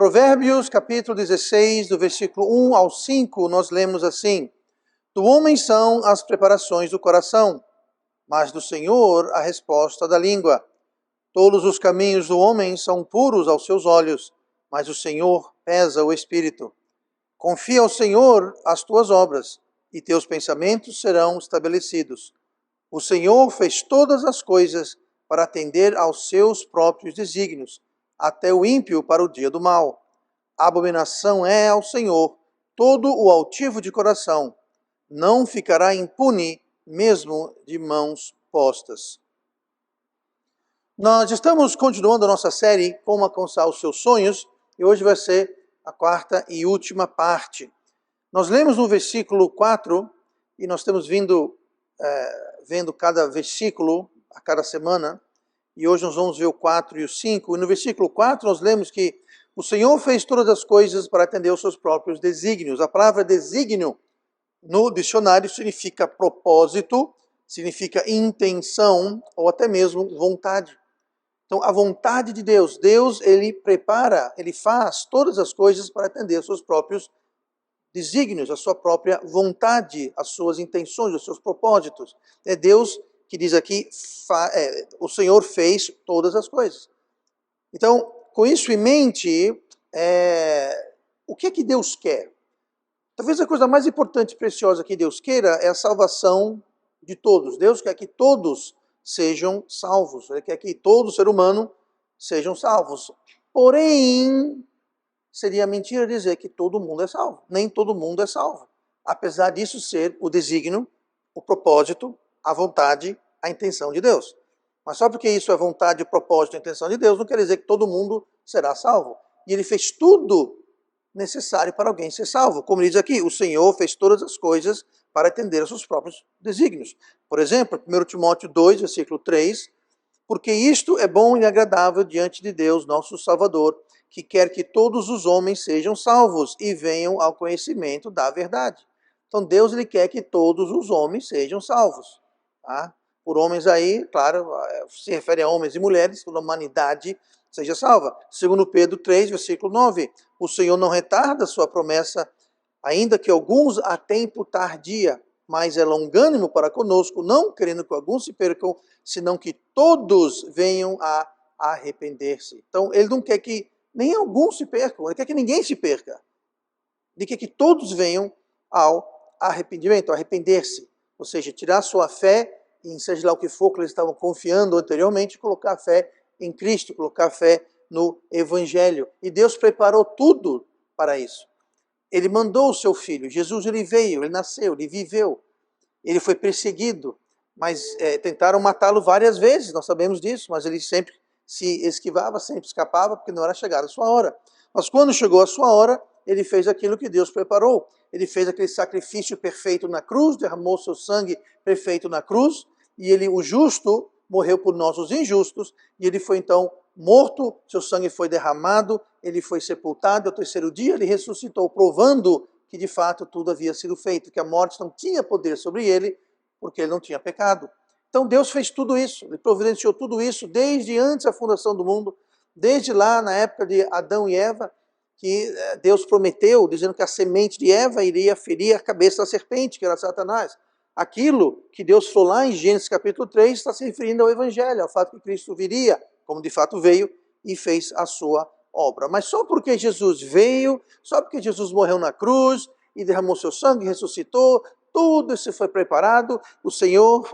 Provérbios, capítulo 16, do versículo 1 ao 5, nós lemos assim: Do homem são as preparações do coração, mas do Senhor a resposta da língua. Todos os caminhos do homem são puros aos seus olhos, mas o Senhor pesa o espírito. Confia ao Senhor as tuas obras, e teus pensamentos serão estabelecidos. O Senhor fez todas as coisas para atender aos seus próprios desígnios, até o ímpio para o dia do mal. Abominação é ao Senhor todo o altivo de coração, não ficará impune mesmo de mãos postas. Nós estamos continuando a nossa série Como Alcançar os Seus Sonhos, e hoje vai ser a quarta e última parte. Nós lemos no versículo 4, e nós temos vendo cada versículo a cada semana, e hoje nós vamos ver o 4 e o 5, e no versículo 4 nós lemos que o Senhor fez todas as coisas para atender aos seus próprios desígnios. A palavra desígnio no dicionário significa propósito, significa intenção ou até mesmo vontade. Então, a vontade de Deus, ele prepara, ele faz todas as coisas para atender aos seus próprios desígnios, a sua própria vontade, as suas intenções, os seus propósitos. É Deus que diz aqui, o Senhor fez todas as coisas. Então, com isso em mente, o que é que Deus quer? Talvez a coisa mais importante e preciosa que Deus queira é a salvação de todos. Deus quer que todos sejam salvos. Ele quer que todo ser humano sejam salvos. Porém, seria mentira dizer que todo mundo é salvo. Nem todo mundo é salvo. Apesar disso ser o desígnio, o propósito, a vontade, a intenção de Deus. Mas só porque isso é vontade, propósito e intenção de Deus, não quer dizer que todo mundo será salvo. E ele fez tudo necessário para alguém ser salvo. Como ele diz aqui, o Senhor fez todas as coisas para atender aos seus próprios desígnios. Por exemplo, 1 Timóteo 2, versículo 3, porque isto é bom e agradável diante de Deus, nosso Salvador, que quer que todos os homens sejam salvos e venham ao conhecimento da verdade. Então Deus ele quer que todos os homens sejam salvos. Tá? Por homens aí, claro, se refere a homens e mulheres, toda a humanidade seja salva. Segundo Pedro 3, versículo 9, o Senhor não retarda a sua promessa, ainda que alguns a tempo tardia, mas é longânimo para conosco, não querendo que alguns se percam, senão que todos venham a arrepender-se. Então, ele não quer que nem alguns se percam, ele quer que ninguém se perca. Ele quer que todos venham ao arrependimento, ao arrepender-se. Ou seja, tirar sua fé em seja lá o que for que eles estavam confiando anteriormente, colocar a fé em Cristo, colocar a fé no Evangelho. E Deus preparou tudo para isso. Ele mandou o seu filho. Jesus, ele veio, ele nasceu, ele viveu. Ele foi perseguido, mas tentaram matá-lo várias vezes, nós sabemos disso, mas ele sempre se esquivava, sempre escapava, porque não era chegada a sua hora. Mas quando chegou a sua hora, ele fez aquilo que Deus preparou. Ele fez aquele sacrifício perfeito na cruz, derramou seu sangue perfeito na cruz, e ele, o justo, morreu por nós, os injustos, e ele foi então morto, seu sangue foi derramado, ele foi sepultado, ao terceiro dia ele ressuscitou, provando que de fato tudo havia sido feito, que a morte não tinha poder sobre ele, porque ele não tinha pecado. Então Deus fez tudo isso, ele providenciou tudo isso desde antes da fundação do mundo, desde lá na época de Adão e Eva, que Deus prometeu, dizendo que a semente de Eva iria ferir a cabeça da serpente, que era Satanás. Aquilo que Deus falou lá em Gênesis capítulo 3 está se referindo ao Evangelho, ao fato que Cristo viria, como de fato veio, e fez a sua obra. Mas só porque Jesus veio, só porque Jesus morreu na cruz e derramou seu sangue, ressuscitou, tudo isso foi preparado, o Senhor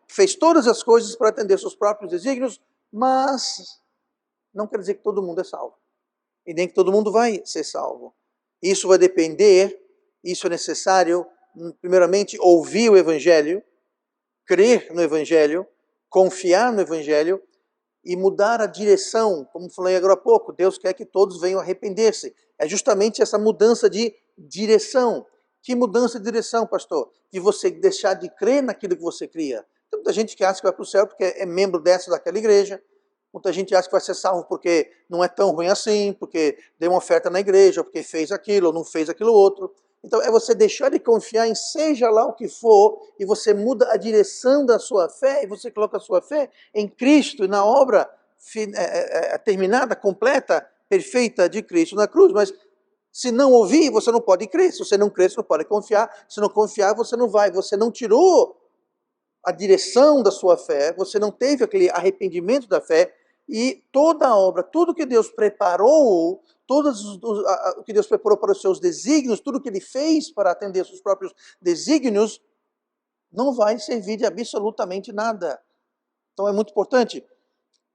fez todas as coisas para atender seus próprios desígnios, mas não quer dizer que todo mundo é salvo. E nem que todo mundo vai ser salvo. Isso vai depender, isso é necessário, primeiramente, ouvir o Evangelho, crer no Evangelho, confiar no Evangelho e mudar a direção. Como falei agora há pouco, Deus quer que todos venham arrepender-se. É justamente essa mudança de direção. Que mudança de direção, pastor? De você deixar de crer naquilo que você cria. Tem muita gente que acha que vai para o céu porque é membro dessa ou daquela igreja. Muita gente acha que vai ser salvo porque não é tão ruim assim, porque deu uma oferta na igreja, porque fez aquilo ou não fez aquilo outro. Então é você deixar de confiar em seja lá o que for, e você muda a direção da sua fé, e você coloca a sua fé em Cristo, na obra terminada, completa, perfeita de Cristo na cruz, mas se não ouvir, você não pode crer. Se você não crer, você não pode confiar. Se não confiar, você não vai. Você não tirou a direção da sua fé, você não teve aquele arrependimento da fé, e toda a obra, tudo que Deus preparou, o que Deus preparou para os seus desígnios, tudo que Ele fez para atender aos seus próprios desígnios, não vai servir de absolutamente nada. Então é muito importante.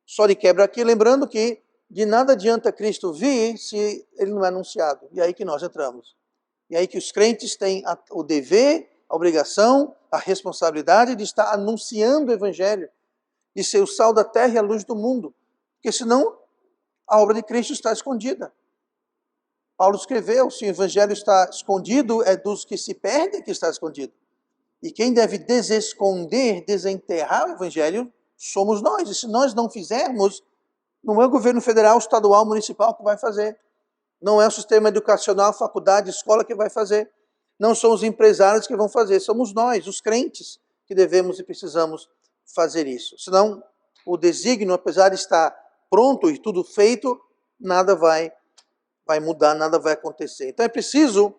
Só de quebra aqui, lembrando que de nada adianta Cristo vir se Ele não é anunciado. E é aí que nós entramos. E é aí que os crentes têm o dever, a obrigação, a responsabilidade de estar anunciando o Evangelho, de ser o sal da terra e a luz do mundo. Porque senão a obra de Cristo está escondida. Paulo escreveu, se o Evangelho está escondido, é dos que se perdem que está escondido. E quem deve desesconder, desenterrar o Evangelho, somos nós. E se nós não fizermos, não é o governo federal, estadual, municipal que vai fazer. Não é o sistema educacional, faculdade, escola que vai fazer. Não são os empresários que vão fazer. Somos nós, os crentes, que devemos e precisamos fazer isso. Senão, o desígnio, apesar de estar pronto e tudo feito, nada vai mudar, nada vai acontecer. Então é preciso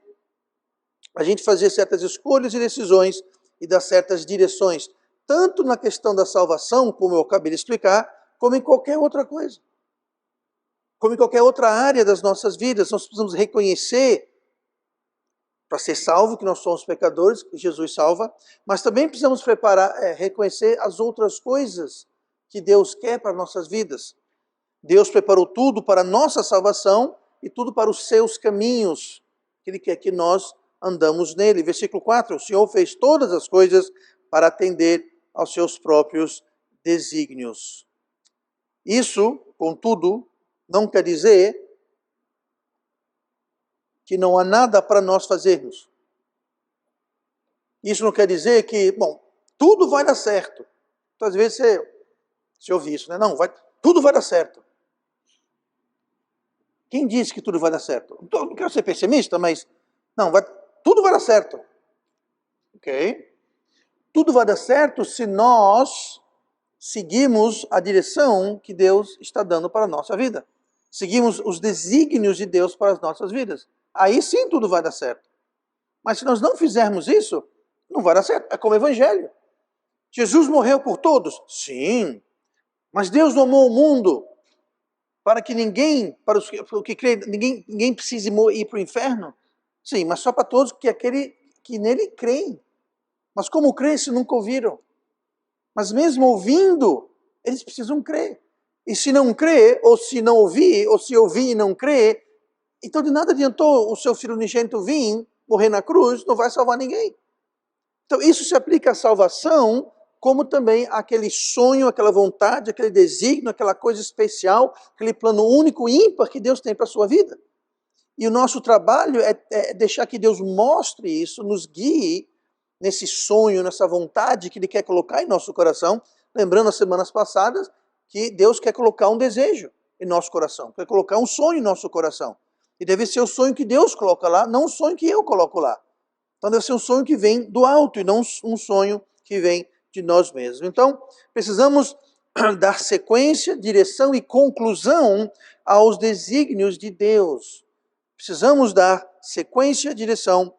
a gente fazer certas escolhas e decisões e dar certas direções, tanto na questão da salvação, como eu acabei de explicar, como em qualquer outra coisa. Como em qualquer outra área das nossas vidas, nós precisamos reconhecer, para ser salvo, que nós somos pecadores, que Jesus salva, mas também precisamos reconhecer as outras coisas que Deus quer para nossas vidas. Deus preparou tudo para a nossa salvação e tudo para os seus caminhos, que Ele quer que nós andamos nele. Versículo 4, o Senhor fez todas as coisas para atender aos seus próprios desígnios. Isso, contudo, não quer dizer que não há nada para nós fazermos. Isso não quer dizer que, bom, tudo vai dar certo. Então, às vezes você ouve isso, né? Não, tudo vai dar certo. Quem disse que tudo vai dar certo? Não quero ser pessimista, mas não, tudo vai dar certo. Ok? Tudo vai dar certo se nós seguimos a direção que Deus está dando para a nossa vida. Seguimos os desígnios de Deus para as nossas vidas. Aí sim tudo vai dar certo. Mas se nós não fizermos isso, não vai dar certo. É como o Evangelho. Jesus morreu por todos? Sim. Mas Deus não amou o mundo para que ninguém, para os que creem, ninguém precise ir para o inferno? Sim, mas só para todos aquele que nele creem. Mas como creem se nunca ouviram? Mas mesmo ouvindo, eles precisam crer. E se não crer, ou se não ouvir, ou se ouvir e não crer, então de nada adiantou o seu filho unigênito vir, morrer na cruz, não vai salvar ninguém. Então isso se aplica à salvação, como também àquele sonho, aquela vontade, aquele desígnio, aquela coisa especial, aquele plano único e ímpar que Deus tem para a sua vida. E o nosso trabalho é deixar que Deus mostre isso, nos guie nesse sonho, nessa vontade que Ele quer colocar em nosso coração. Lembrando as semanas passadas que Deus quer colocar um desejo em nosso coração, quer colocar um sonho em nosso coração. E deve ser o sonho que Deus coloca lá, não o sonho que eu coloco lá. Então deve ser um sonho que vem do alto e não um sonho que vem de nós mesmos. Então precisamos dar sequência, direção e conclusão aos desígnios de Deus. Precisamos dar sequência, direção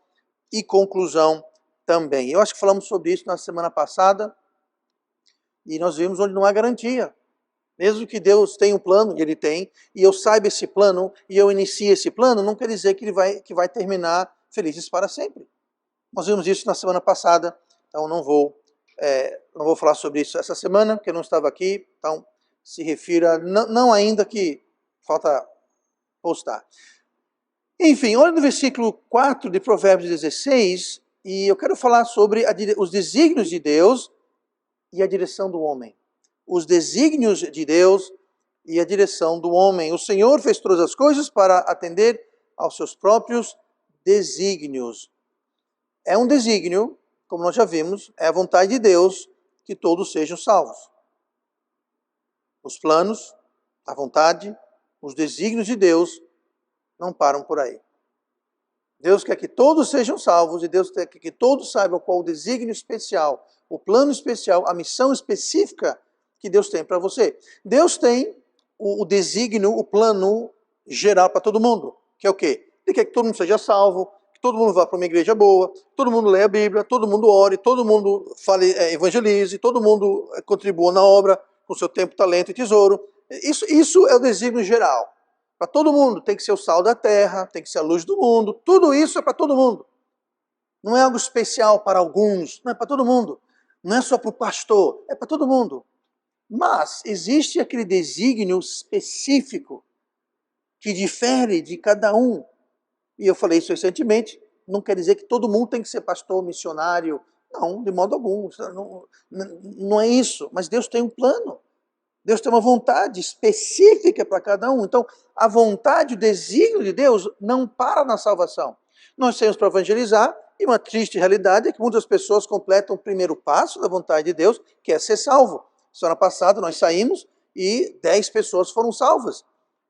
e conclusão também. Eu acho que falamos sobre isso na semana passada e nós vimos onde não há garantia. Mesmo que Deus tenha um plano, e Ele tem, e eu saiba esse plano, e eu inicie esse plano, não quer dizer que Ele vai terminar felizes para sempre. Nós vimos isso na semana passada, então não vou falar sobre isso essa semana, porque eu não estava aqui, então se refira, não ainda que falta postar. Enfim, olha no versículo 4 de Provérbios 16, e eu quero falar sobre os desígnios de Deus e a direção do homem. Os desígnios de Deus e a direção do homem. O Senhor fez todas as coisas para atender aos seus próprios desígnios. É um desígnio, como nós já vimos, é a vontade de Deus que todos sejam salvos. Os planos, a vontade, os desígnios de Deus não param por aí. Deus quer que todos sejam salvos e Deus quer que todos saibam qual o desígnio especial, o plano especial, a missão específica que Deus tem para você. Deus tem o desígnio, o plano geral para todo mundo. Que é o quê? Ele quer que todo mundo seja salvo, que todo mundo vá para uma igreja boa, todo mundo leia a Bíblia, todo mundo ore, todo mundo fale, evangelize, todo mundo contribua na obra com seu tempo, talento e tesouro. Isso é o desígnio geral. Para todo mundo, tem que ser o sal da terra, tem que ser a luz do mundo, tudo isso é para todo mundo. Não é algo especial para alguns, não é para todo mundo. Não é só para o pastor, é para todo mundo. Mas existe aquele desígnio específico que difere de cada um. E eu falei isso recentemente, não quer dizer que todo mundo tem que ser pastor, missionário. Não, de modo algum. Não é isso. Mas Deus tem um plano. Deus tem uma vontade específica para cada um. Então, a vontade, o desígnio de Deus não para na salvação. Nós temos para evangelizar, e uma triste realidade é que muitas pessoas completam o primeiro passo da vontade de Deus, que é ser salvo. Semana passada nós saímos e 10 pessoas foram salvas.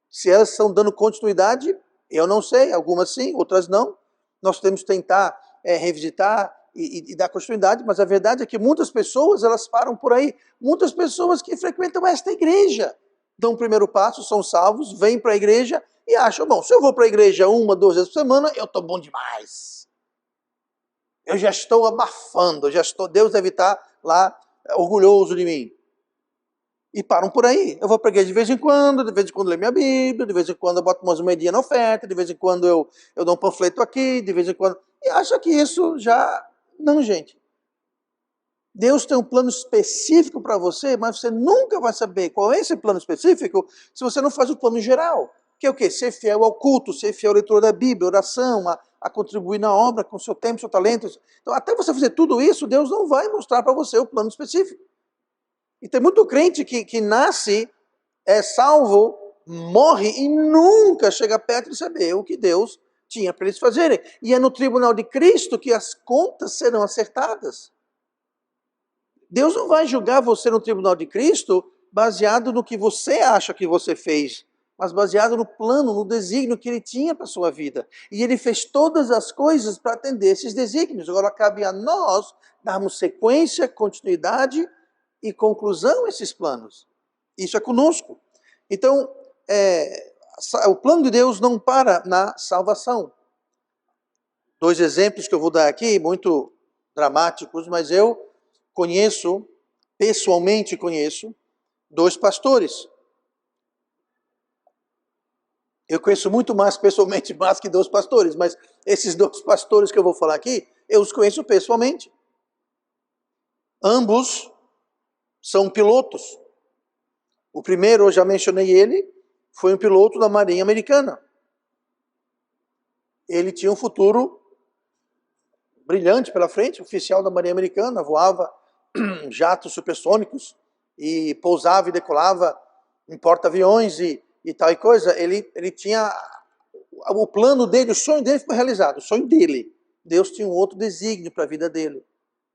Se elas estão dando continuidade, eu não sei, algumas sim, outras não. Nós temos que tentar revisitar e dar continuidade, mas a verdade é que muitas pessoas, elas param por aí. Muitas pessoas que frequentam esta igreja dão o primeiro passo, são salvos, vêm para a igreja e acham, bom, se eu vou para a igreja 1, 2 vezes por semana, eu estou bom demais. Eu já estou abafando, Deus deve estar lá orgulhoso de mim. E param por aí. Eu vou para a igreja de vez em quando leio minha Bíblia, de vez em quando eu boto umas moedinhas na oferta, de vez em quando eu dou um panfleto aqui, de vez em quando... E acha que isso já... Não, gente. Deus tem um plano específico para você, mas você nunca vai saber qual é esse plano específico se você não faz o plano geral. Que é o quê? Ser fiel ao culto, ser fiel à leitura da Bíblia, oração, a contribuir na obra com seu tempo, seu talento. Então, até você fazer tudo isso, Deus não vai mostrar para você o plano específico. E tem muito crente que nasce, é salvo, morre e nunca chega perto de saber o que Deus tinha para eles fazerem. E é no tribunal de Cristo que as contas serão acertadas. Deus não vai julgar você no tribunal de Cristo baseado no que você acha que você fez, mas baseado no plano, no desígnio que Ele tinha para a sua vida. E Ele fez todas as coisas para atender esses desígnios. Agora cabe a nós darmos sequência, continuidade e conclusão a esses planos. Isso é conosco. Então, o plano de Deus não para na salvação. 2 exemplos que eu vou dar aqui, muito dramáticos, mas eu pessoalmente conheço, 2 pastores. Eu conheço muito mais pessoalmente, mais que 2 pastores, mas esses 2 pastores que eu vou falar aqui, eu os conheço pessoalmente. Ambos são pilotos. O primeiro, eu já mencionei ele, foi um piloto da Marinha Americana. Ele tinha um futuro brilhante pela frente, oficial da Marinha Americana, voava jatos supersônicos e pousava e decolava em porta-aviões e tal e coisa. Ele tinha o plano dele, o sonho dele foi realizado, o sonho dele. Deus tinha um outro desígnio para a vida dele,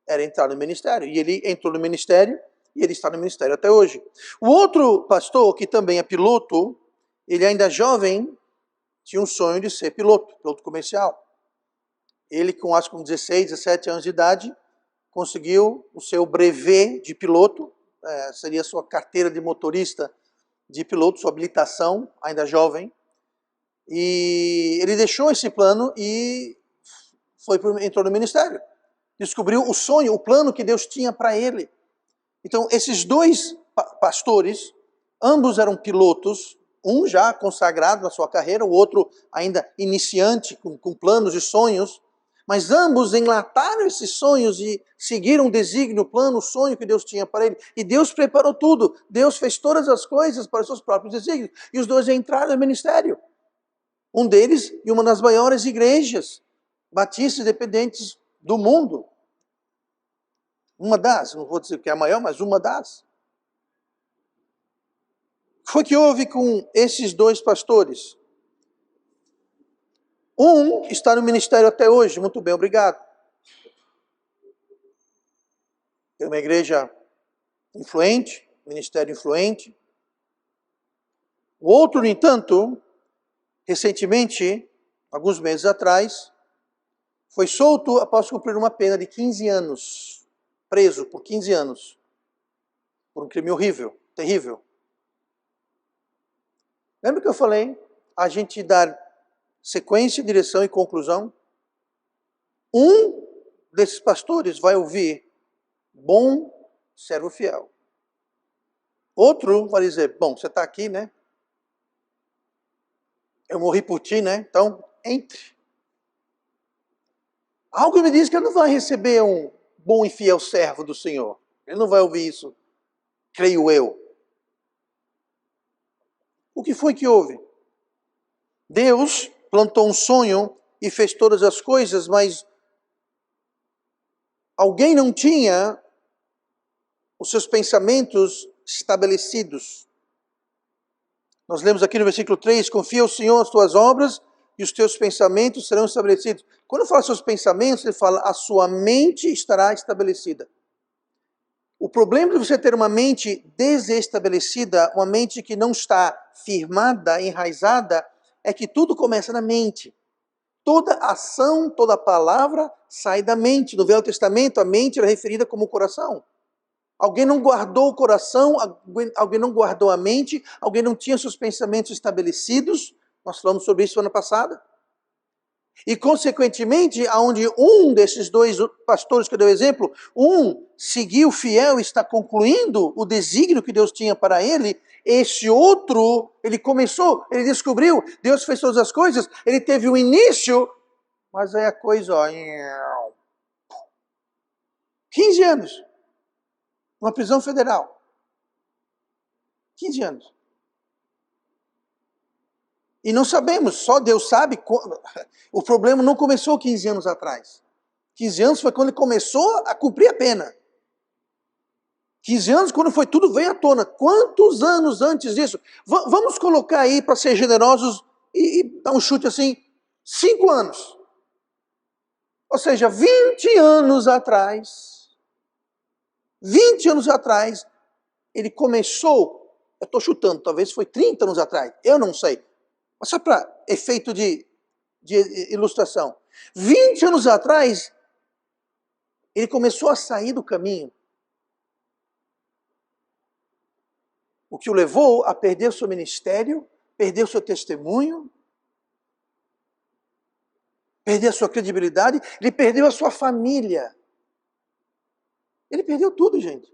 era entrar no ministério. E ele entrou no ministério e ele está no ministério até hoje. O outro pastor, que também é piloto, ele ainda jovem, tinha um sonho de ser piloto comercial. Ele, acho que com 16, 17 anos de idade, conseguiu o seu brevet de piloto, seria a sua carteira de motorista de piloto, sua habilitação, ainda jovem. E ele deixou esse plano e entrou no ministério. Descobriu o sonho, o plano que Deus tinha para ele. Então, esses 2 pastores, ambos eram pilotos, um já consagrado na sua carreira, o outro ainda iniciante, com planos e sonhos, mas ambos enlataram esses sonhos e seguiram o desígnio, o plano, o sonho que Deus tinha para ele. E Deus preparou tudo. Deus fez todas as coisas para os seus próprios desígnios. E os 2 entraram no ministério. Um deles em uma das maiores igrejas batistas independentes do mundo. Uma das, não vou dizer que é a maior, mas uma das. O que foi que houve com esses 2 pastores? Um está no ministério até hoje, muito bem, obrigado. Tem uma igreja influente, ministério influente. O outro, no entanto, recentemente, alguns meses atrás, foi solto após cumprir uma pena de 15 anos, preso por 15 anos, por um crime horrível, terrível. Lembra que eu falei a gente dar sequência, direção e conclusão. Um desses pastores vai ouvir: bom servo fiel. Outro vai dizer: bom, você está aqui, né? Eu morri por ti, né? Então, entre. Algo me diz que ele não vai receber um bom e fiel servo do Senhor. Ele não vai ouvir isso, creio eu. O que foi que houve? Deus plantou um sonho e fez todas as coisas, mas alguém não tinha os seus pensamentos estabelecidos. Nós lemos aqui no versículo 3, confia ao Senhor as tuas obras e os teus pensamentos serão estabelecidos. Quando fala seus pensamentos, ele fala a sua mente estará estabelecida. O problema de você ter uma mente desestabelecida, uma mente que não está firmada, enraizada, é que tudo começa na mente. Toda ação, toda palavra sai da mente. No Velho Testamento, a mente era referida como coração. Alguém não guardou o coração, alguém não guardou a mente, alguém não tinha seus pensamentos estabelecidos. Nós falamos sobre isso ano passado. E, consequentemente, aonde um desses dois pastores que eu dei o exemplo, um seguiu fiel e está concluindo o desígnio que Deus tinha para ele, esse outro, ele começou, ele descobriu, Deus fez todas as coisas, ele teve o início, mas aí a coisa, ó, 15 anos, uma prisão federal. 15 anos. E não sabemos, só Deus sabe. O problema não começou 15 anos atrás. 15 anos foi quando ele começou a cumprir a pena. 15 anos quando foi tudo veio à tona. Quantos anos antes disso? Vamos colocar aí, para ser generosos, e dar um chute assim, 5 anos. Ou seja, 20 anos atrás, 20 anos atrás, ele começou, eu estou chutando, talvez foi 30 anos atrás, eu não sei. Mas só para efeito de ilustração. 20 anos atrás, ele começou a sair do caminho. O que o levou a perder seu ministério, perder seu testemunho, perder a sua credibilidade, ele perdeu a sua família. Ele perdeu tudo, gente.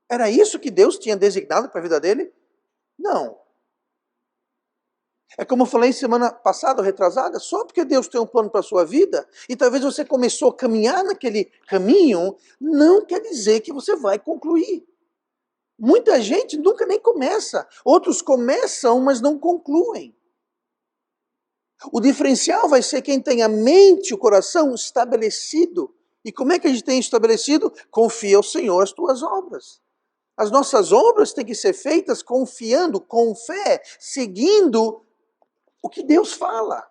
Era isso que Deus tinha designado para a vida dele? Não. É como eu falei semana passada, ou retrasada, só porque Deus tem um plano para a sua vida, e talvez você começou a caminhar naquele caminho, não quer dizer que você vai concluir. Muita gente nunca nem começa. Outros começam, mas não concluem. O diferencial vai ser quem tem a mente, o coração estabelecido. E como é que a gente tem estabelecido? Confia ao Senhor as tuas obras. As nossas obras têm que ser feitas confiando, com fé, seguindo o que Deus fala.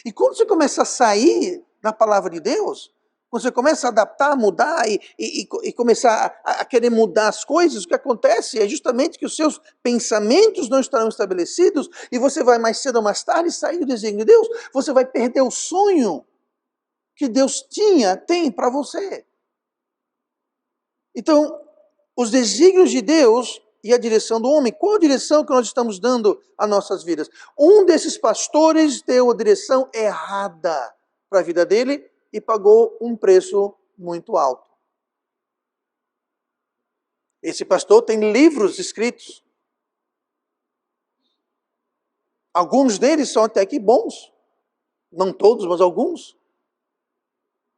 E quando você começa a sair da palavra de Deus, quando você começa a adaptar, mudar e começar a querer mudar as coisas, o que acontece é justamente que os seus pensamentos não estarão estabelecidos e você vai mais cedo ou mais tarde sair do desígnio de Deus, você vai perder o sonho que Deus tem para você. Então, os desígnios de Deus e a direção do homem. Qual a direção que nós estamos dando às nossas vidas? Um desses pastores deu a direção errada para a vida dele e pagou um preço muito alto. Esse pastor tem livros escritos. Alguns deles são até que bons. Não todos, mas alguns.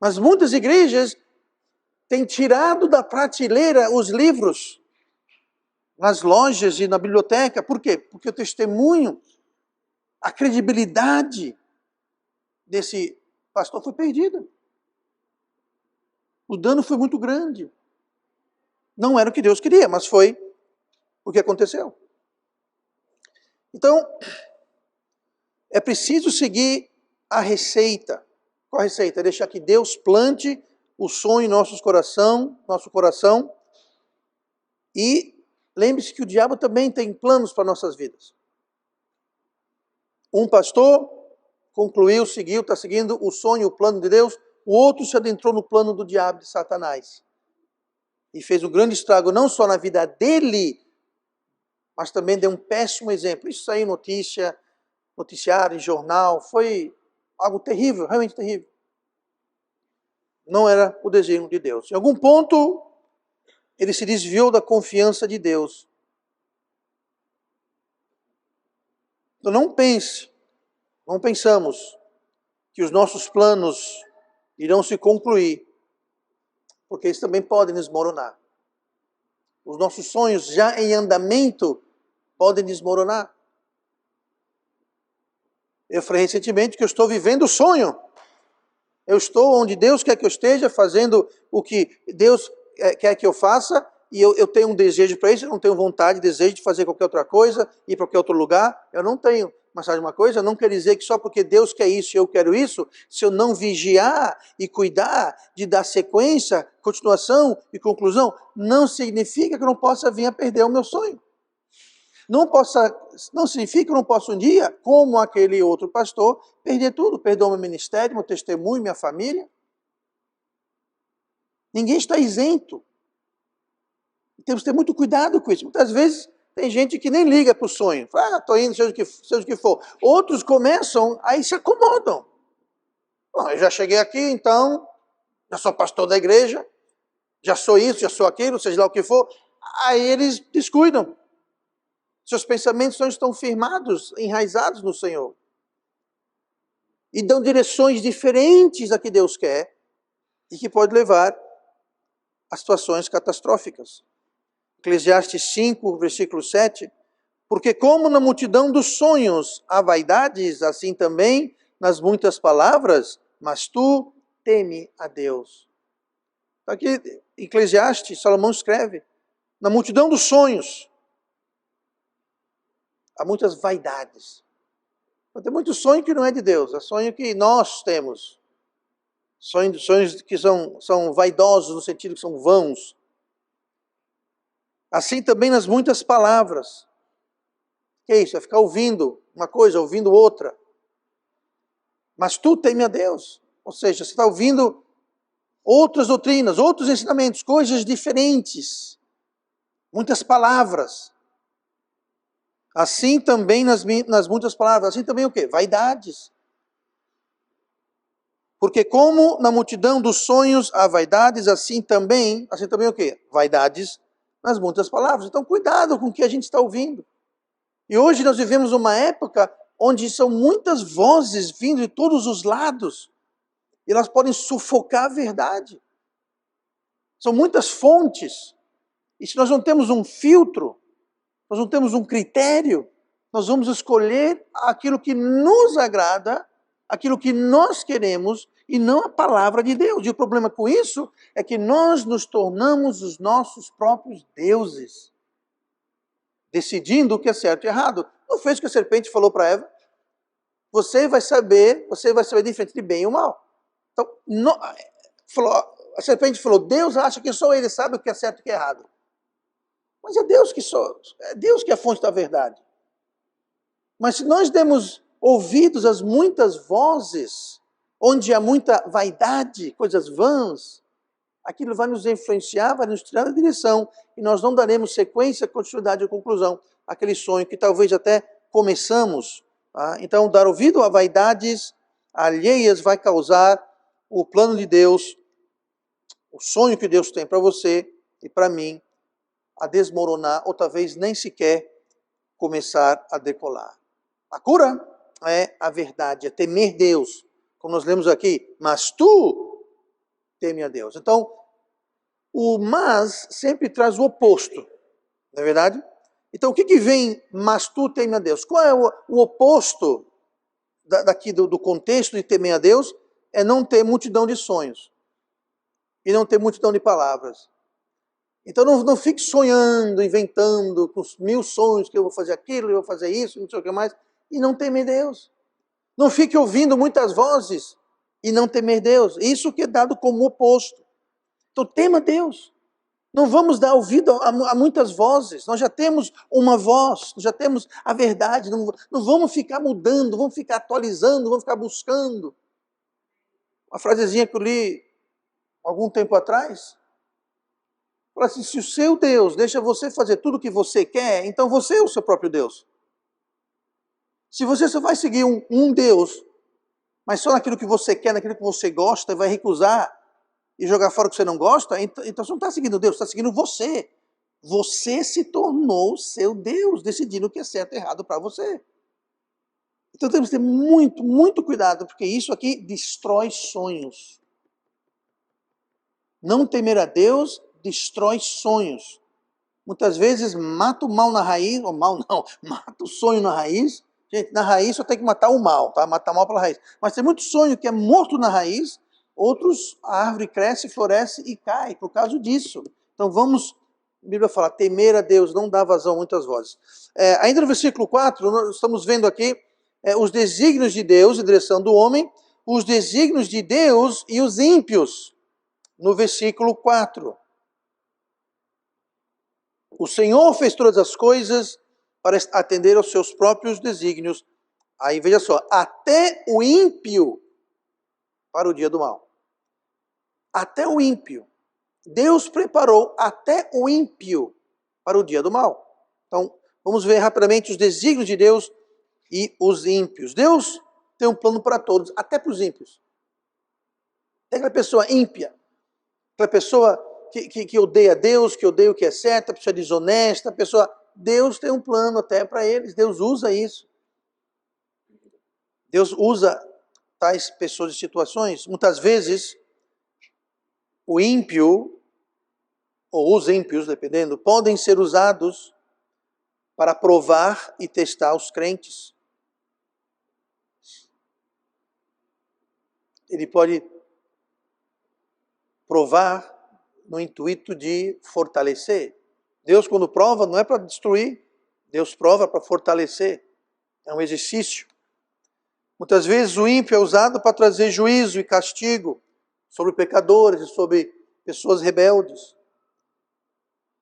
Mas muitas igrejas têm tirado da prateleira os livros nas lojas e na biblioteca. Por quê? Porque o testemunho, a credibilidade desse pastor foi perdida. O dano foi muito grande. Não era o que Deus queria, mas foi o que aconteceu. Então, é preciso seguir a receita. Qual a receita? É deixar que Deus plante o sonho em nosso coração. E lembre-se que o diabo também tem planos para nossas vidas. Um pastor concluiu, seguiu, está seguindo o sonho, o plano de Deus. O outro se adentrou no plano do diabo, de Satanás. E fez um grande estrago não só na vida dele, mas também deu um péssimo exemplo. Isso saiu em notícia, noticiário, em jornal, foi algo terrível, realmente terrível. Não era o desígnio de Deus. Em algum ponto, ele se desviou da confiança de Deus. Então não pensamos que os nossos planos irão se concluir, porque eles também podem desmoronar. Os nossos sonhos já em andamento podem desmoronar. Eu falei recentemente que eu estou vivendo o sonho. Eu estou onde Deus quer que eu esteja, fazendo o que Deus quer que eu faça, e eu tenho um desejo para isso, eu não tenho vontade, desejo de fazer qualquer outra coisa, ir para qualquer outro lugar, eu não tenho. Mas sabe uma coisa? Não quer dizer que só porque Deus quer isso e eu quero isso, se eu não vigiar e cuidar de dar sequência, continuação e conclusão, não significa que eu não possa vir a perder o meu sonho. Não significa que eu não possa um dia, como aquele outro pastor, perder tudo, perder o meu ministério, meu testemunho, minha família. Ninguém está isento. Temos que ter muito cuidado com isso. Muitas vezes tem gente que nem liga para o sonho. Fala, estou indo, seja o que for. Outros começam, aí se acomodam. Bom, eu já cheguei aqui, então, já sou pastor da igreja, já sou isso, já sou aquilo, seja lá o que for. Aí eles descuidam. Seus pensamentos não estão firmados, enraizados no Senhor. E dão direções diferentes da que Deus quer e que pode levar a situações catastróficas. Eclesiastes 5, versículo 7. Porque como na multidão dos sonhos há vaidades, assim também nas muitas palavras, mas tu teme a Deus. Aqui, Eclesiastes, Salomão escreve, na multidão dos sonhos há muitas vaidades. Tem muito sonho que não é de Deus, é sonho que nós temos. Sonhos que são vaidosos, no sentido que são vãos. Assim também nas muitas palavras. Que é isso? É ficar ouvindo uma coisa, ouvindo outra. Mas tu teme a Deus. Ou seja, você está ouvindo outras doutrinas, outros ensinamentos, coisas diferentes. Muitas palavras. Assim também nas muitas palavras. Assim também o quê? Vaidades. Porque como na multidão dos sonhos há vaidades, assim também o quê? Vaidades nas muitas palavras. Então cuidado com o que a gente está ouvindo. E hoje nós vivemos uma época onde são muitas vozes vindo de todos os lados. E elas podem sufocar a verdade. São muitas fontes. E se nós não temos um filtro, nós não temos um critério, nós vamos escolher aquilo que nos agrada, aquilo que nós queremos, e não a palavra de Deus. E o problema com isso é que nós nos tornamos os nossos próprios deuses, decidindo o que é certo e errado. Não fez o que a serpente falou para Eva? Você vai saber diferente de bem e o mal. Então, a serpente falou, Deus acha que só ele sabe o que é certo e o que é errado. Mas é Deus que é a fonte da verdade. Mas se nós demos ouvidos às muitas vozes, onde há muita vaidade, coisas vãs, aquilo vai nos influenciar, vai nos tirar da direção, e nós não daremos sequência, continuidade ou conclusão àquele sonho que talvez até começamos. Tá? Então, dar ouvido a vaidades alheias vai causar o plano de Deus, o sonho que Deus tem para você e para mim, a desmoronar, ou talvez nem sequer começar a decolar. A cura é a verdade, é temer Deus. Como nós lemos aqui, mas tu teme a Deus. Então, o mas sempre traz o oposto, não é verdade? Então, o que vem, mas tu teme a Deus? Qual é o oposto daqui do contexto de temer a Deus? É não ter multidão de sonhos e não ter multidão de palavras. Então não fique sonhando, inventando com os 1000 sonhos que eu vou fazer aquilo, eu vou fazer isso, não sei o que mais, e não temer Deus. Não fique ouvindo muitas vozes e não temer Deus. Isso que é dado como oposto. Então tema Deus. Não vamos dar ouvido a muitas vozes. Nós já temos uma voz, nós já temos a verdade. Não vamos ficar mudando, vamos ficar atualizando, vamos ficar buscando. Uma frasezinha que eu li algum tempo atrás. Fala assim, se o seu Deus deixa você fazer tudo o que você quer, então você é o seu próprio Deus. Se você só vai seguir um Deus, mas só naquilo que você quer, naquilo que você gosta, e vai recusar e jogar fora o que você não gosta, então você não está seguindo Deus, você está seguindo você. Você se tornou seu Deus, decidindo o que é certo e errado para você. Então temos que ter muito, muito cuidado, porque isso aqui destrói sonhos. Não temer a Deus destrói sonhos. Muitas vezes mata o mal na raiz, ou mal não, mata o sonho na raiz. Gente, na raiz só tem que matar o mal, tá? Matar o mal pela raiz. Mas tem muito sonho que é morto na raiz, outros, a árvore cresce, floresce e cai, por causa disso. Então vamos, a Bíblia fala, temer a Deus, não dá vazão a muitas vozes. Ainda no versículo 4, nós estamos vendo aqui os desígnios de Deus em direção do homem, os desígnios de Deus e os ímpios, no versículo 4. O Senhor fez todas as coisas para atender aos seus próprios desígnios. Aí veja só, até o ímpio para o dia do mal. Até o ímpio. Deus preparou até o ímpio para o dia do mal. Então, vamos ver rapidamente os desígnios de Deus e os ímpios. Deus tem um plano para todos, até para os ímpios. Tem aquela pessoa ímpia, aquela pessoa que odeia Deus, que odeia o que é certo, a pessoa desonesta, a pessoa... Deus tem um plano até para eles, Deus usa isso. Deus usa tais pessoas e situações. Muitas vezes, o ímpio, ou os ímpios, dependendo, podem ser usados para provar e testar os crentes. Ele pode provar no intuito de fortalecer. Deus, quando prova, não é para destruir. Deus prova para fortalecer. É um exercício. Muitas vezes o ímpio é usado para trazer juízo e castigo sobre pecadores e sobre pessoas rebeldes.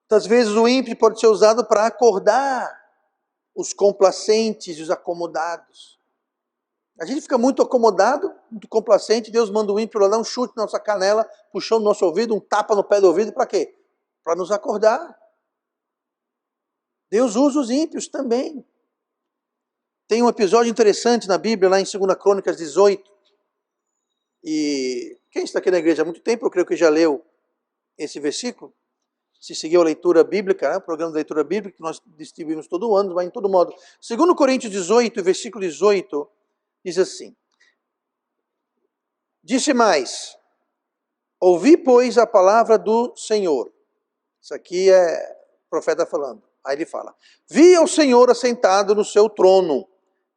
Muitas vezes o ímpio pode ser usado para acordar os complacentes e os acomodados. A gente fica muito acomodado, muito complacente, Deus manda o ímpio lá dar um chute na nossa canela, puxão no nosso ouvido, um tapa no pé do ouvido, para quê? Para nos acordar. Deus usa os ímpios também. Tem um episódio interessante na Bíblia, lá em 2 Crônicas 18. E quem está aqui na igreja há muito tempo, eu creio que já leu esse versículo. Se seguiu a leitura bíblica, né, o programa de leitura bíblica, que nós distribuímos todo ano, mas em todo modo. 2 Coríntios 18, versículo 18, diz assim: Disse mais, ouvi, pois, a palavra do Senhor. Isso aqui é o profeta falando. Aí ele fala, vi o Senhor assentado no seu trono,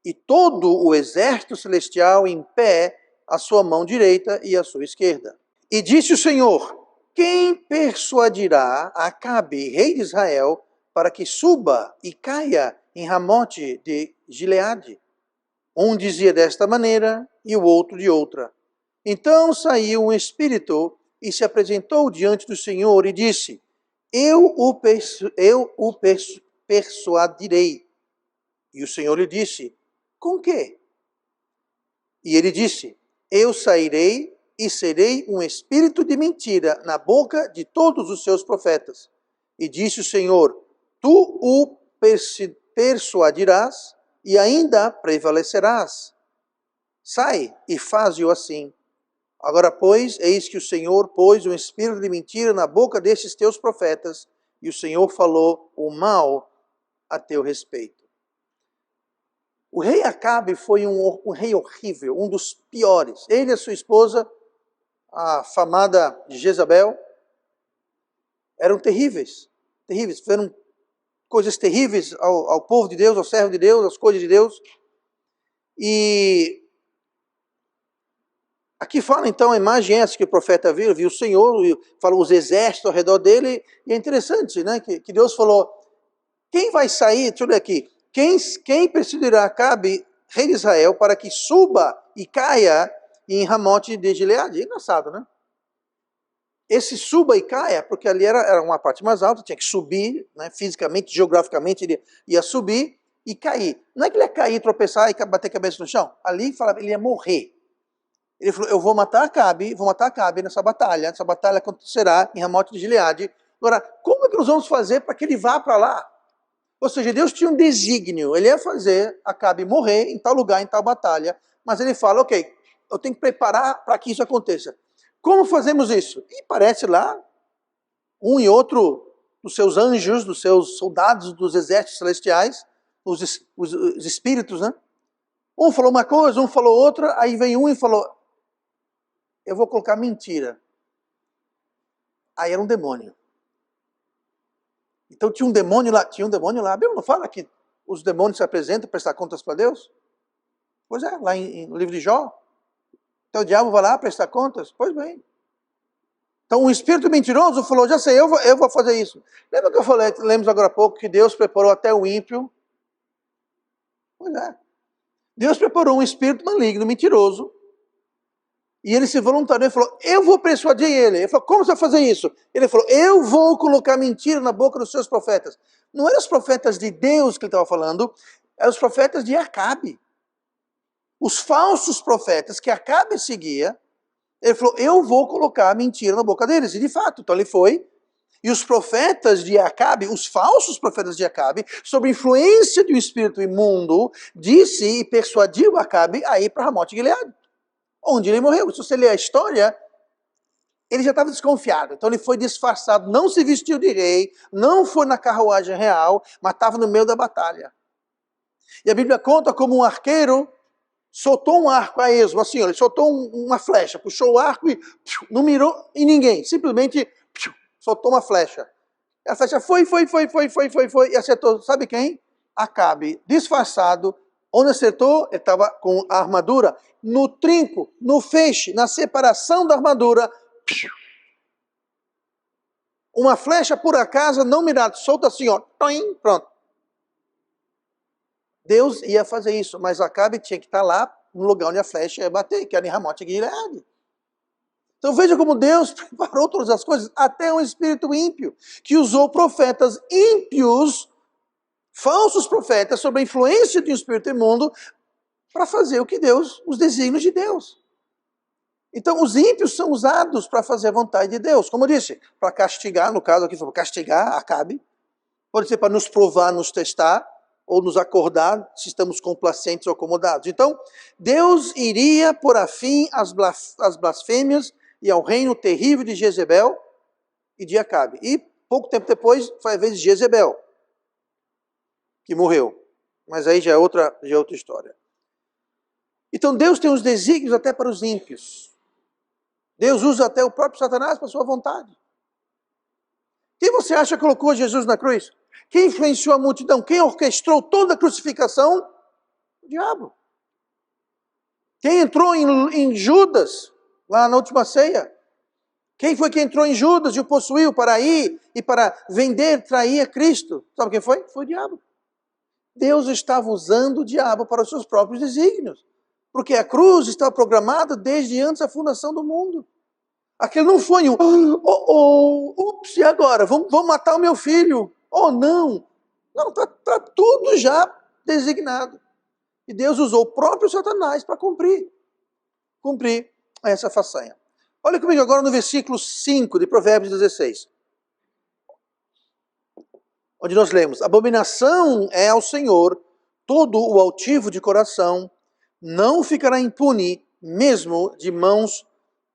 e todo o exército celestial em pé, à sua mão direita e à sua esquerda. E disse o Senhor, quem persuadirá Acabe, rei de Israel, para que suba e caia em Ramote de Gileade? Um dizia desta maneira e o outro de outra. Então saiu um espírito e se apresentou diante do Senhor e disse, eu o persuadirei. E o Senhor lhe disse, com quê? E ele disse, eu sairei e serei um espírito de mentira na boca de todos os seus profetas. E disse o Senhor, tu o persuadirás e ainda prevalecerás. Sai e faze-o assim. Agora, pois, eis que o Senhor pôs um espírito de mentira na boca desses teus profetas, e o Senhor falou o mal a teu respeito. O rei Acabe foi um rei horrível, um dos piores. Ele e a sua esposa, a famada Jezabel, eram terríveis, terríveis. Fizeram coisas terríveis ao povo de Deus, ao servo de Deus, às coisas de Deus. E aqui fala então a imagem essa que o profeta viu o Senhor, fala os exércitos ao redor dele, e é interessante, né, que Deus falou, quem vai sair, deixa eu ler aqui, quem persuadirá Acabe, rei de Israel, para que suba e caia em Ramote de Gileade? É engraçado, né? Esse suba e caia, porque ali era uma parte mais alta, tinha que subir, né, fisicamente, geograficamente, ele ia subir e cair. Não é que ele ia cair, tropeçar e bater a cabeça no chão. Ali falava, ele ia morrer. Ele falou, eu vou matar Acabe nessa batalha. Essa batalha acontecerá em Ramote de Gileade, Agora, como é que nós vamos fazer para que ele vá para lá? Ou seja, Deus tinha um desígnio, ele ia fazer Acabe morrer em tal lugar, em tal batalha, mas ele fala, ok, eu tenho que preparar para que isso aconteça. Como fazemos isso? E parece lá, um e outro dos seus anjos, dos seus soldados, dos exércitos celestiais, os espíritos, né? Um falou uma coisa, um falou outra, aí vem um e falou, eu vou colocar mentira. Aí era um demônio. Então tinha um demônio lá. A Bíblia não fala que os demônios se apresentam para prestar contas para Deus? Pois é, lá no livro de Jó. Então o diabo vai lá prestar contas? Pois bem. Então um espírito mentiroso falou, já sei, eu vou fazer isso. Lembra que eu falei, lemos agora há pouco, que Deus preparou até o ímpio? Pois é. Deus preparou um espírito maligno, mentiroso, e ele se voluntariou e falou, eu vou persuadir ele. Ele falou, como você vai fazer isso? Ele falou, eu vou colocar mentira na boca dos seus profetas. Não eram os profetas de Deus que ele estava falando, eram os profetas de Acabe. Os falsos profetas que Acabe seguia, ele falou, eu vou colocar mentira na boca deles. E de fato, então ele foi. E os profetas de Acabe, os falsos profetas de Acabe, sob influência de um espírito imundo, disse e persuadiu Acabe a ir para Ramote Gileade, onde ele morreu. Se você ler a história, ele já estava desconfiado. Então ele foi disfarçado, não se vestiu de rei, não foi na carruagem real, mas estava no meio da batalha. E a Bíblia conta como um arqueiro soltou um arco a esmo, assim, ele soltou uma flecha, puxou o arco e não mirou em ninguém, simplesmente soltou uma flecha. A flecha foi, e acertou, sabe quem? Acabe, disfarçado. Onde acertou, ele estava com a armadura no trinco, no feixe, na separação da armadura. Uma flecha, por acaso, não mirada, solta assim, ó, pronto. Deus ia fazer isso, mas Acabe tinha que estar lá no lugar onde a flecha ia bater, que era em Ramote Gileade. Então veja como Deus preparou todas as coisas, até um espírito ímpio, que usou profetas ímpios, falsos profetas, sob a influência de um espírito imundo, para fazer o que Deus, os desígnios de Deus. Então os ímpios são usados para fazer a vontade de Deus, como eu disse, para castigar, no caso aqui, para castigar Acabe, pode ser para nos provar, nos testar, ou nos acordar se estamos complacentes ou acomodados. Então, Deus iria pôr a fim às blasfêmias e ao reino terrível de Jezebel e de Acabe. E pouco tempo depois foi a vez de Jezebel, que morreu. Mas aí já é outra história. Então Deus tem os desígnios até para os ímpios. Deus usa até o próprio Satanás para a sua vontade. Quem você acha que colocou Jesus na cruz? Quem influenciou a multidão? Quem orquestrou toda a crucificação? O diabo. Quem entrou em Judas, lá na última ceia? Quem foi que entrou em Judas e o possuiu para ir e para vender, trair a Cristo? Sabe quem foi? Foi o diabo. Deus estava usando o diabo para os seus próprios desígnios. Porque a cruz estava programada desde antes da fundação do mundo. Aquele não foi um, ups, e agora? Vamos matar o meu filho. Oh, não. Não, está tudo já designado. E Deus usou o próprio Satanás para cumprir essa façanha. Olha comigo agora no versículo 5 de Provérbios 16. Onde nós lemos, abominação é ao Senhor todo o altivo de coração, não ficará impune, mesmo de mãos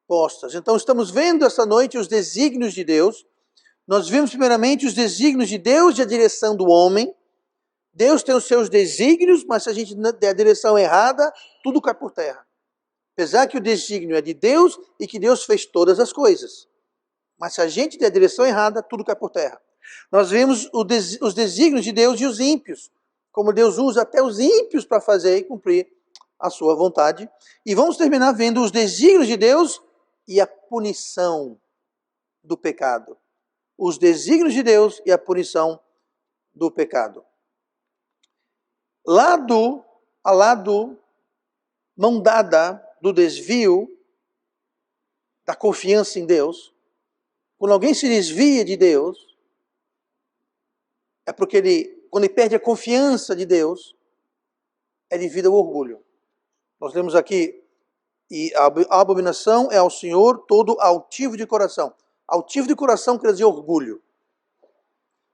postas. Então estamos vendo esta noite os desígnios de Deus. Nós vimos primeiramente os desígnios de Deus e a direção do homem. Deus tem os seus desígnios, mas se a gente der a direção errada, tudo cai por terra. Apesar que o desígnio é de Deus e que Deus fez todas as coisas. Mas se a gente der a direção errada, tudo cai por terra. Nós vimos os desígnios de Deus e os ímpios. Como Deus usa até os ímpios para fazer e cumprir a sua vontade. E vamos terminar vendo os desígnios de Deus e a punição do pecado. Os desígnios de Deus e a punição do pecado. Lado a lado, mão dada do desvio, da confiança em Deus, quando alguém se desvia de Deus, é porque quando ele perde a confiança de Deus, é devido ao orgulho. Nós lemos aqui, e a abominação é ao Senhor todo altivo de coração. Altivo de coração quer dizer orgulho.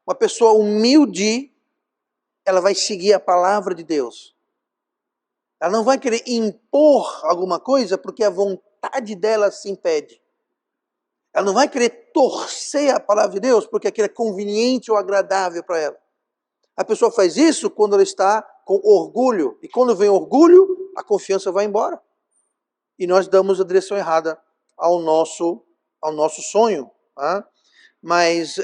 Uma pessoa humilde, ela vai seguir a palavra de Deus. Ela não vai querer impor alguma coisa porque a vontade dela se impede. Ela não vai querer torcer a palavra de Deus porque aquilo é conveniente ou agradável para ela. A pessoa faz isso quando ela está com orgulho. E quando vem orgulho, a confiança vai embora. E nós damos a direção errada ao nosso sonho. Tá? Mas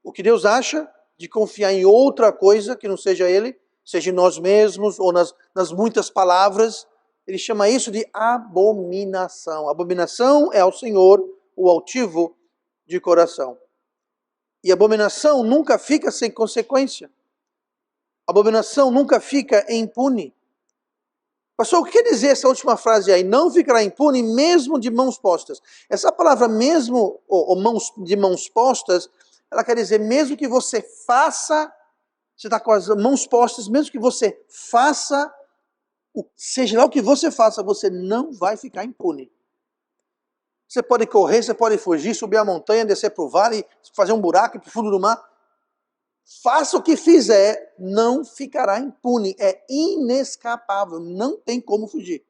o que Deus acha de confiar em outra coisa que não seja Ele, seja em nós mesmos ou nas muitas palavras, Ele chama isso de abominação. Abominação é ao Senhor o altivo de coração. E abominação nunca fica sem consequência. Abominação nunca fica impune. Pastor, o que quer dizer essa última frase aí? Não ficará impune mesmo de mãos postas. Essa palavra mesmo, ou de mãos postas, ela quer dizer mesmo que você faça, você está com as mãos postas, mesmo que você faça, seja lá o que você faça, você não vai ficar impune. Você pode correr, você pode fugir, subir a montanha, descer para o vale, fazer um buraco para o fundo do mar. Faça o que fizer, não ficará impune. É inescapável, não tem como fugir.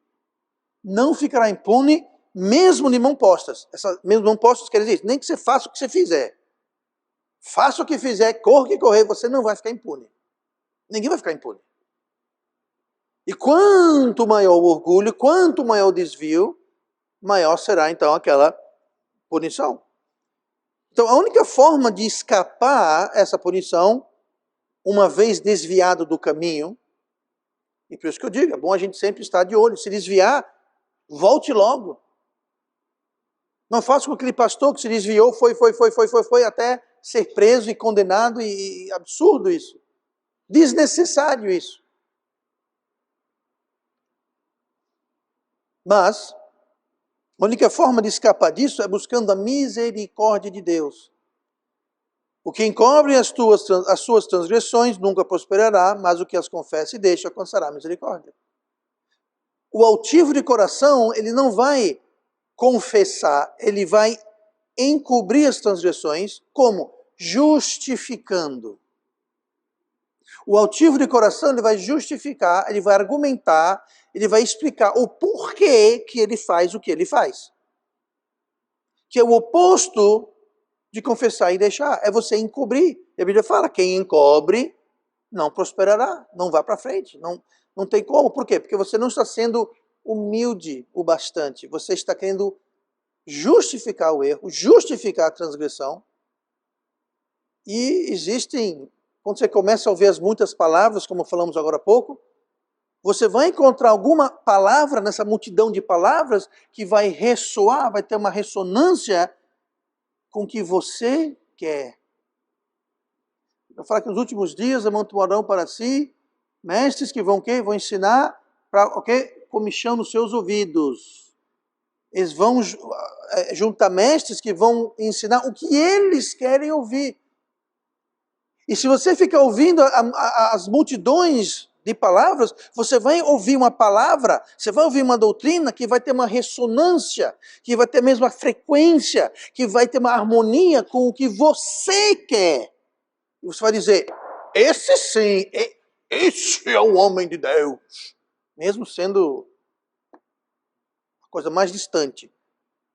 Não ficará impune, mesmo de mãos postas. Mesmo de mãos postas quer dizer, nem que você faça o que você fizer. Faça o que fizer, corra que correr, você não vai ficar impune. Ninguém vai ficar impune. E quanto maior o orgulho, quanto maior o desvio, maior será então aquela punição. Então a única forma de escapar essa punição, uma vez desviado do caminho, e por isso que eu digo, é bom a gente sempre estar de olho, se desviar, volte logo. Não faça com aquele pastor que se desviou, foi até ser preso e condenado, e absurdo isso. Desnecessário isso. Mas a única forma de escapar disso é buscando a misericórdia de Deus. O que encobre as suas transgressões nunca prosperará, mas o que as confessa e deixa alcançará a misericórdia. O altivo de coração, ele não vai confessar, ele vai encobrir as transgressões, como? Justificando. O altivo de coração, ele vai justificar, ele vai argumentar, ele vai explicar o porquê que ele faz o que ele faz. Que é o oposto de confessar e deixar, é você encobrir. E a Bíblia fala, quem encobre não prosperará, não vai para frente, não tem como. Por quê? Porque você não está sendo humilde o bastante, você está querendo justificar o erro, justificar a transgressão. E existem, quando você começa a ouvir as muitas palavras, como falamos agora há pouco, você vai encontrar alguma palavra nessa multidão de palavras que vai ressoar, vai ter uma ressonância com o que você quer. Eu falo que nos últimos dias amontoarão para si mestres que vão vão ensinar para comichão nos seus ouvidos. Eles vão juntar mestres que vão ensinar o que eles querem ouvir. E se você ficar ouvindo as multidões de palavras, você vai ouvir uma palavra, você vai ouvir uma doutrina que vai ter uma ressonância, que vai ter a mesma frequência, que vai ter uma harmonia com o que você quer. E você vai dizer, esse sim, esse é o homem de Deus. Mesmo sendo a coisa mais distante.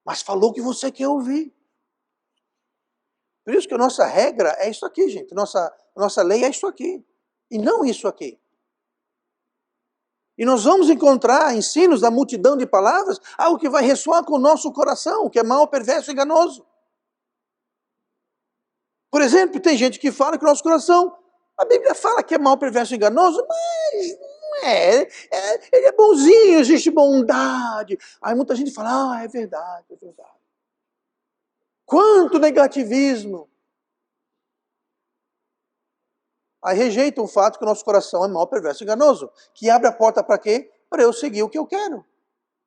Mas falou o que você quer ouvir. Por isso que a nossa regra é isso aqui, gente. Nossa lei é isso aqui. E não isso aqui. E nós vamos encontrar ensinos da multidão de palavras, algo que vai ressoar com o nosso coração, que é mau, perverso e enganoso. Por exemplo, tem gente que fala que o nosso coração, a Bíblia fala que é mau, perverso e enganoso, mas não é. Ele é bonzinho, existe bondade. Aí muita gente fala, é verdade, é verdade. Quanto negativismo. Aí rejeitam o fato que o nosso coração é mau, perverso e enganoso. Que abre a porta para quê? Para eu seguir o que eu quero.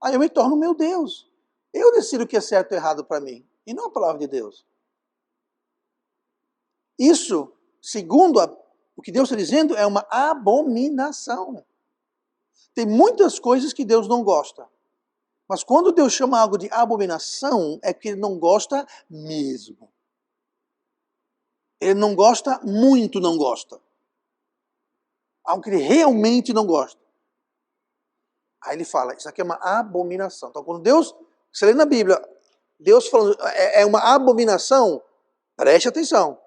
Aí eu me torno meu Deus. Eu decido o que é certo e errado para mim. E não a palavra de Deus. Isso, segundo o que Deus está dizendo, é uma abominação. Tem muitas coisas que Deus não gosta. Mas quando Deus chama algo de abominação, é que Ele não gosta mesmo. Ele não gosta, muito não gosta. Algo que ele realmente não gosta. Aí ele fala, isso aqui é uma abominação. Então quando Deus, você lê na Bíblia, Deus falando, é uma abominação, preste atenção.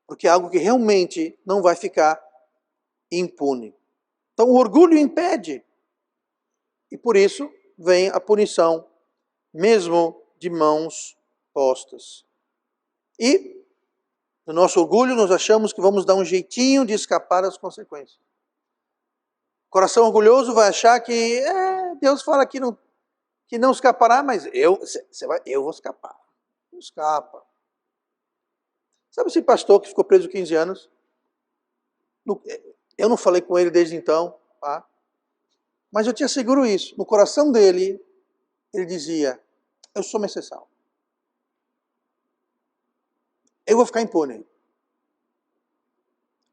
Porque é algo que realmente não vai ficar impune. Então o orgulho impede. E por isso vem a punição, mesmo de mãos postas. E, no nosso orgulho, nós achamos que vamos dar um jeitinho de escapar das consequências. O coração orgulhoso vai achar que Deus fala que não escapará, mas eu vou escapar. Não escapa. Sabe esse pastor que ficou preso 15 anos? Eu não falei com ele desde então, tá? Mas eu te asseguro isso. No coração dele, ele dizia, eu sou uma exceção. Eu vou ficar impune.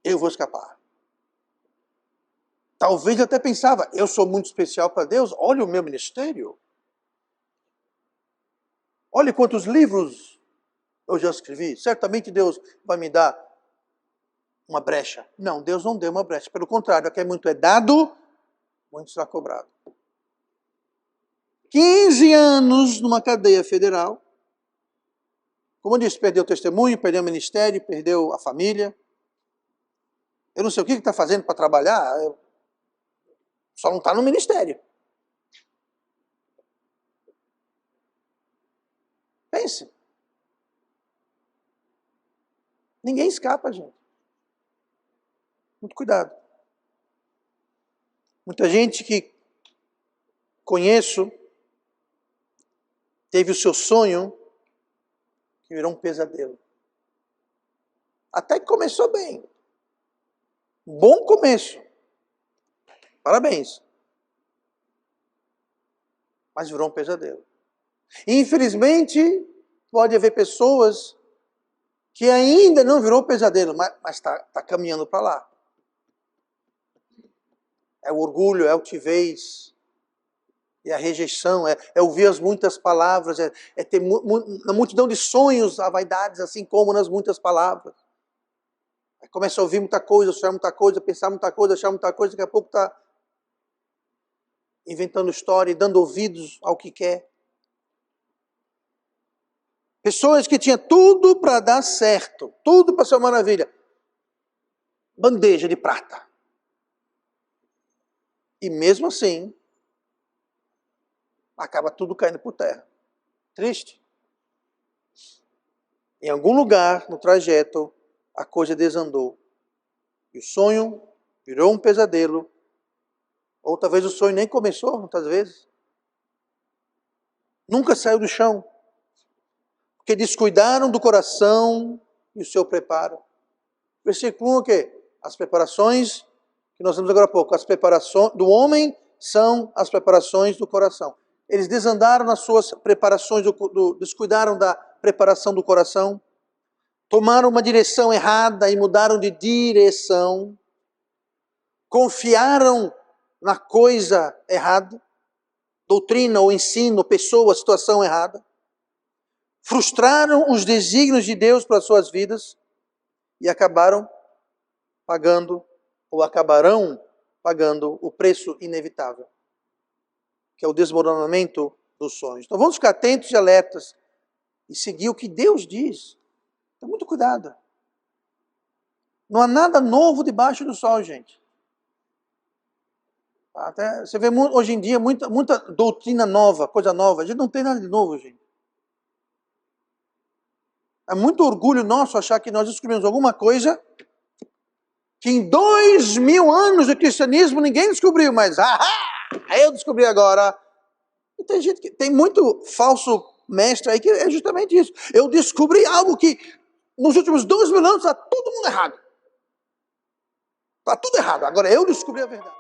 Eu vou escapar. Talvez até pensava, eu sou muito especial para Deus, olha o meu ministério. Olha quantos livros eu já escrevi. Certamente Deus vai me dar uma brecha. Não, Deus não deu uma brecha. Pelo contrário, aqui muito é dado, muito será cobrado. 15 anos numa cadeia federal. Como eu disse, perdeu o testemunho, perdeu o ministério, perdeu a família. Eu não sei o que está fazendo para trabalhar, só não está no ministério. Pense. Ninguém escapa, gente. Muito cuidado. Muita gente que conheço teve o seu sonho que virou um pesadelo. Até que começou bem. Bom começo. Parabéns. Mas virou um pesadelo. Infelizmente, pode haver pessoas que ainda não virou pesadelo, mas está caminhando para lá. É o orgulho, é a altivez, é a rejeição, é ouvir as muitas palavras, é ter na multidão de sonhos, há vaidades, assim como nas muitas palavras. Aí começa a ouvir muita coisa, sonhar muita coisa, pensar muita coisa, achar muita coisa, daqui a pouco está inventando história e dando ouvidos ao que quer. Pessoas que tinham tudo para dar certo, tudo para ser uma maravilha. Bandeja de prata. E mesmo assim, acaba tudo caindo por terra. Triste. Em algum lugar no trajeto, a coisa desandou. E o sonho virou um pesadelo. Ou talvez o sonho nem começou, muitas vezes. Nunca saiu do chão. Porque descuidaram do coração e o seu preparo. Versículo 1 o quê? As preparações, que nós vimos agora há pouco, as preparações do homem são as preparações do coração. Eles desandaram nas suas preparações, descuidaram da preparação do coração, tomaram uma direção errada e mudaram de direção, confiaram na coisa errada, doutrina ou ensino, pessoa, situação errada, frustraram os desígnios de Deus para as suas vidas e acabaram pagando, ou acabarão pagando o preço inevitável, que é o desmoronamento dos sonhos. Então vamos ficar atentos e alertas e seguir o que Deus diz. Então muito cuidado. Não há nada novo debaixo do sol, gente. Até, você vê hoje em dia muita doutrina nova, coisa nova. A gente não tem nada de novo, gente. É muito orgulho nosso achar que nós descobrimos alguma coisa que em 2000 anos de cristianismo ninguém descobriu, mas eu descobri agora. E tem gente que tem muito falso mestre aí que é justamente isso. Eu descobri algo que nos últimos 2000 anos está todo mundo errado. Está tudo errado. Agora eu descobri a verdade.